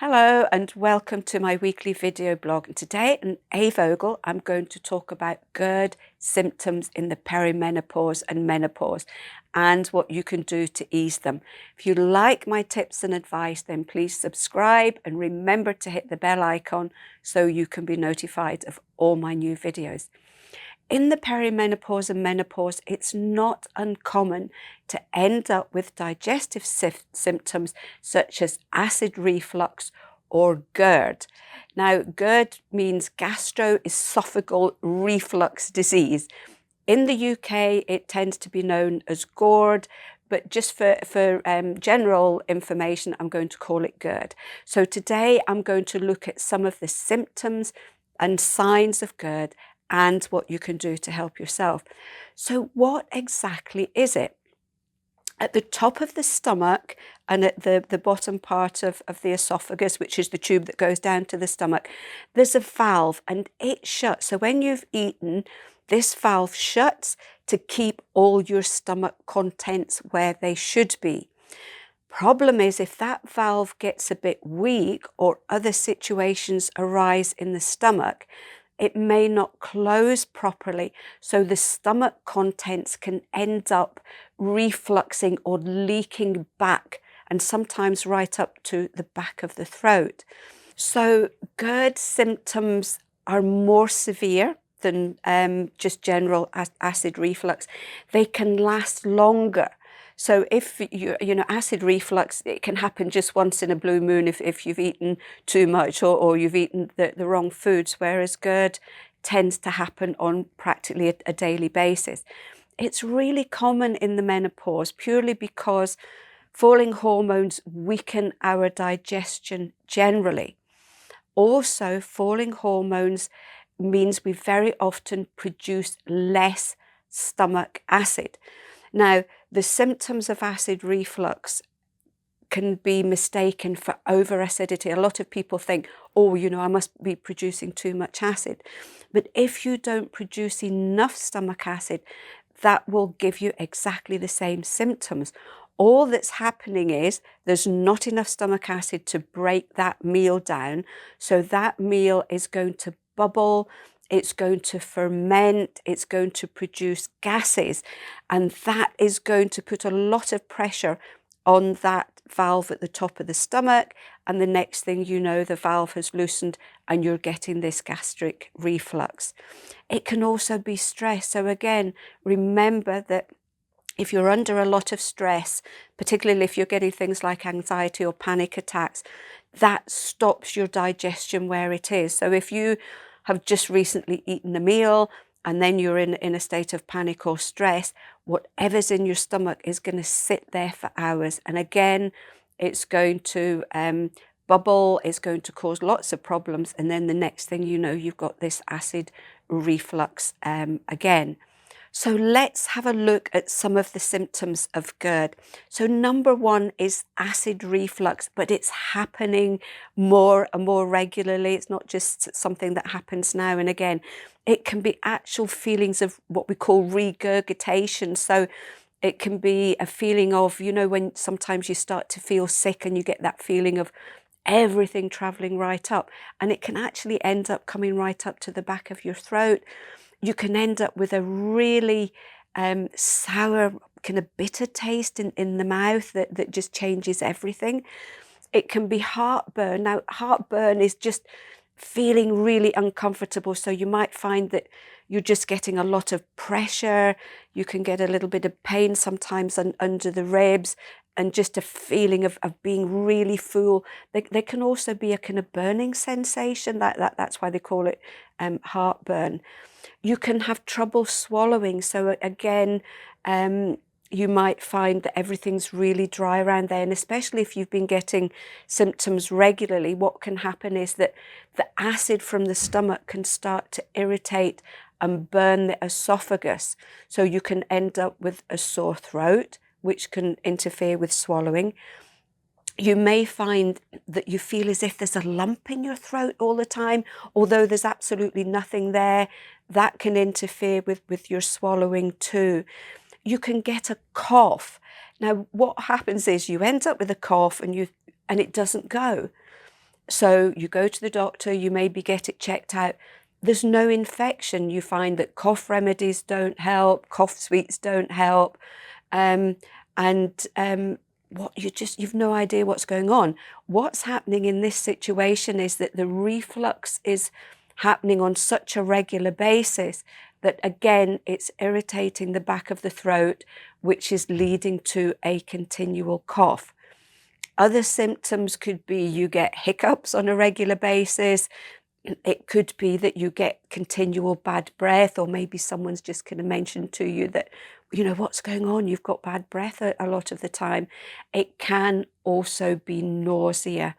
Hello and welcome to my weekly video blog. And today in A Vogel, I'm going to talk about GERD symptoms in the perimenopause and menopause and what you can do to ease them. If you like my tips and advice, then please subscribe and remember to hit the bell icon so you can be notified of all my new videos. In the perimenopause and menopause, it's not uncommon to end up with digestive symptoms such as acid reflux or GERD. Now, GERD means gastroesophageal reflux disease. In the UK, it tends to be known as GORD, but just for general information, I'm going to call it GERD. So today I'm going to look at some of the symptoms and signs of GERD and what you can do to help yourself. So what exactly is it? At the top of the stomach and at the bottom part of the esophagus, which is the tube that goes down to the stomach, there's a valve and it shuts. So when you've eaten, this valve shuts to keep all your stomach contents where they should be. Problem is, if that valve gets a bit weak or other situations arise in the stomach, it may not close properly, so the stomach contents can end up refluxing or leaking back, and sometimes right up to the back of the throat. So GERD symptoms are more severe than just general acid reflux. They can last longer. So if you know, acid reflux, it can happen just once in a blue moon if you've eaten too much or you've eaten the wrong foods, whereas GERD tends to happen on practically a daily basis. It's really common in the menopause purely because falling hormones weaken our digestion generally. Also, falling hormones means we very often produce less stomach acid. Now, the symptoms of acid reflux can be mistaken for overacidity. A lot of people think, oh, you know, I must be producing too much acid. But if you don't produce enough stomach acid, that will give you exactly the same symptoms. All that's happening is there's not enough stomach acid to break that meal down. So that meal is going to bubble, it's going to ferment, it's going to produce gases, and that is going to put a lot of pressure on that valve at the top of the stomach, and the next thing you know, the valve has loosened and you're getting this gastric reflux. It can also be stress. So again, remember that if you're under a lot of stress, particularly if you're getting things like anxiety or panic attacks, that stops your digestion where it is. So if you have just recently eaten a meal and then you're in a state of panic or stress, whatever's in your stomach is going to sit there for hours. And again, it's going to bubble, it's going to cause lots of problems. And then the next thing you know, you've got this acid reflux again. So let's have a look at some of the symptoms of GERD. So number one is acid reflux, but it's happening more and more regularly. It's not just something that happens now and again. It can be actual feelings of what we call regurgitation. So it can be a feeling of, you know, when sometimes you start to feel sick and you get that feeling of everything traveling right up, and it can actually end up coming right up to the back of your throat. You can end up with a really sour, kind of bitter taste in the mouth that just changes everything. It can be heartburn. Now, heartburn is just feeling really uncomfortable. So you might find that you're just getting a lot of pressure. You can get a little bit of pain sometimes under the ribs and just a feeling of being really full. There can also be a kind of burning sensation. That's why they call it heartburn. You can have trouble swallowing. So again, you might find that everything's really dry around there. And especially if you've been getting symptoms regularly, what can happen is that the acid from the stomach can start to irritate and burn the esophagus. So you can end up with a sore throat, which can interfere with swallowing. You may find that you feel as if there's a lump in your throat all the time, although there's absolutely nothing there. That can interfere with your swallowing too. You can get a cough. Now, what happens is you end up with a cough and it doesn't go. So you go to the doctor, you maybe get it checked out. There's no infection. You find that cough remedies don't help, cough sweets don't help, you've no idea what's going on. What's happening in this situation is that the reflux is happening on such a regular basis that, again, it's irritating the back of the throat, which is leading to a continual cough. Other symptoms could be you get hiccups on a regular basis. It could be that you get continual bad breath, or maybe someone's just going to mention to you that, what's going on? You've got bad breath a lot of the time. It can also be nausea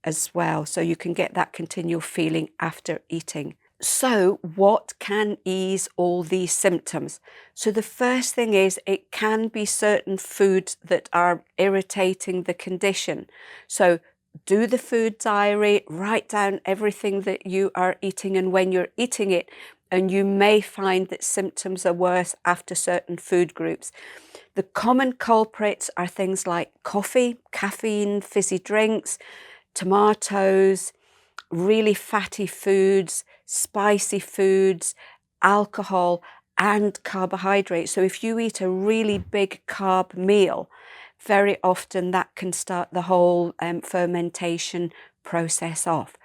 as well. So you can get that continual feeling after eating. So what can ease all these symptoms? So the first thing is it can be certain foods that are irritating the condition. So do the food diary, write down everything that you are eating and when you're eating it, and you may find that symptoms are worse after certain food groups. The common culprits are things like coffee, caffeine, fizzy drinks, tomatoes, really fatty foods, spicy foods, alcohol, and carbohydrates. So if you eat a really big carb meal, very often that can start the whole fermentation process off.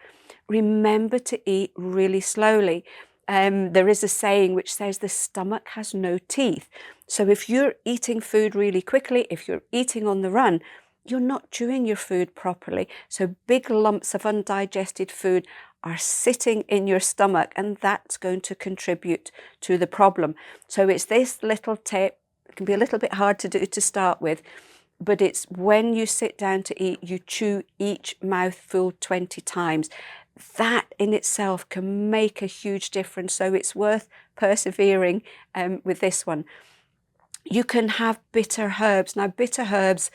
Remember to eat really slowly. There is a saying which says the stomach has no teeth. So if you're eating food really quickly, if you're eating on the run, you're not chewing your food properly. So big lumps of undigested food are sitting in your stomach, and that's going to contribute to the problem. So it's this little tip. It can be a little bit hard to do to start with, but it's when you sit down to eat, you chew each mouthful 20 times. That in itself can make a huge difference. So it's worth persevering with this one. You can have bitter herbs. Now, bitter herbs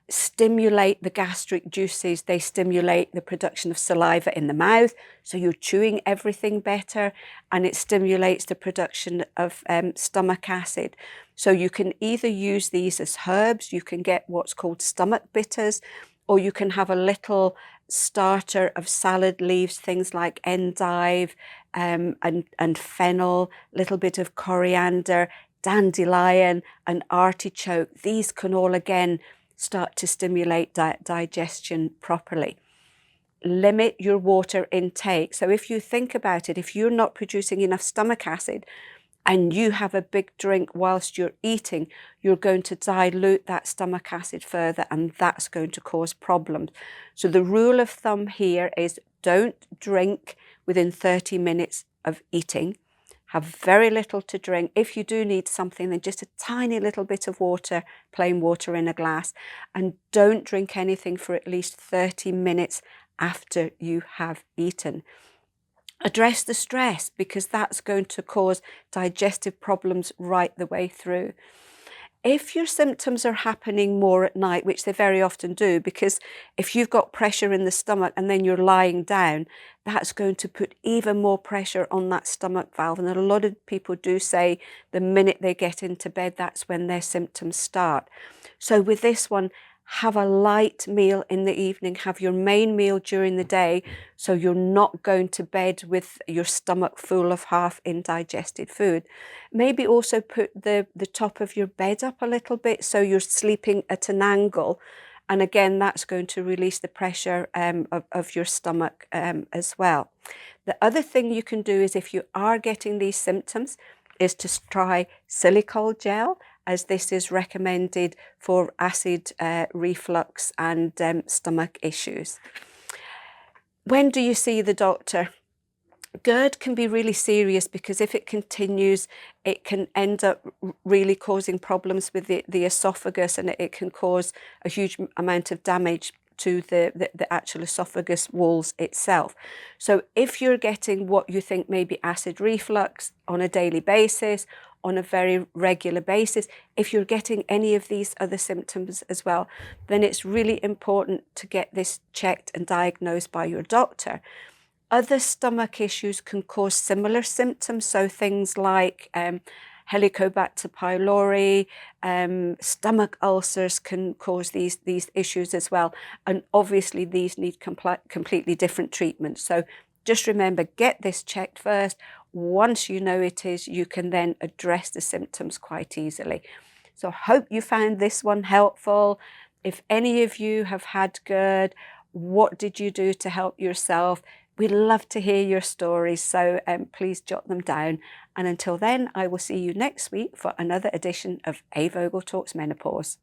stimulate the gastric juices. They stimulate the production of saliva in the mouth, so you're chewing everything better, and it stimulates the production of stomach acid. So you can either use these as herbs, you can get what's called stomach bitters, or you can have a little starter of salad leaves, things like endive and fennel, a little bit of coriander, dandelion and artichoke. These can all again start to stimulate digestion properly. Limit your water intake. So if you think about it, if you're not producing enough stomach acid and you have a big drink whilst you're eating, you're going to dilute that stomach acid further, and that's going to cause problems. So the rule of thumb here is don't drink within 30 minutes of eating. Have very little to drink. If you do need something, then just a tiny little bit of water, plain water in a glass, and don't drink anything for at least 30 minutes after you have eaten. Address the stress, because that's going to cause digestive problems right the way through. If your symptoms are happening more at night, which they very often do, because if you've got pressure in the stomach and then you're lying down, that's going to put even more pressure on that stomach valve. And a lot of people do say the minute they get into bed, that's when their symptoms start. So with this one, have a light meal in the evening, have your main meal during the day, so you're not going to bed with your stomach full of half indigested food. Maybe also put the top of your bed up a little bit so you're sleeping at an angle. And again, that's going to release the pressure of your stomach as well. The other thing you can do is, if you are getting these symptoms, is to try silicol gel, as this is recommended for acid reflux and stomach issues. When do you see the doctor? GERD can be really serious, because if it continues, it can end up really causing problems with the esophagus, and it can cause a huge amount of damage to the actual esophagus walls itself. So if you're getting what you think may be acid reflux on a daily basis, on a very regular basis, if you're getting any of these other symptoms as well, then it's really important to get this checked and diagnosed by your doctor. Other stomach issues can cause similar symptoms, so things like Helicobacter pylori, stomach ulcers can cause these issues as well. And obviously these need completely different treatments. So just remember, get this checked first. Once you know it is, you can then address the symptoms quite easily. So I hope you found this one helpful. If any of you have had GERD, what did you do to help yourself? We'd love to hear your stories, so please jot them down. And until then, I will see you next week for another edition of A. Vogel Talks Menopause.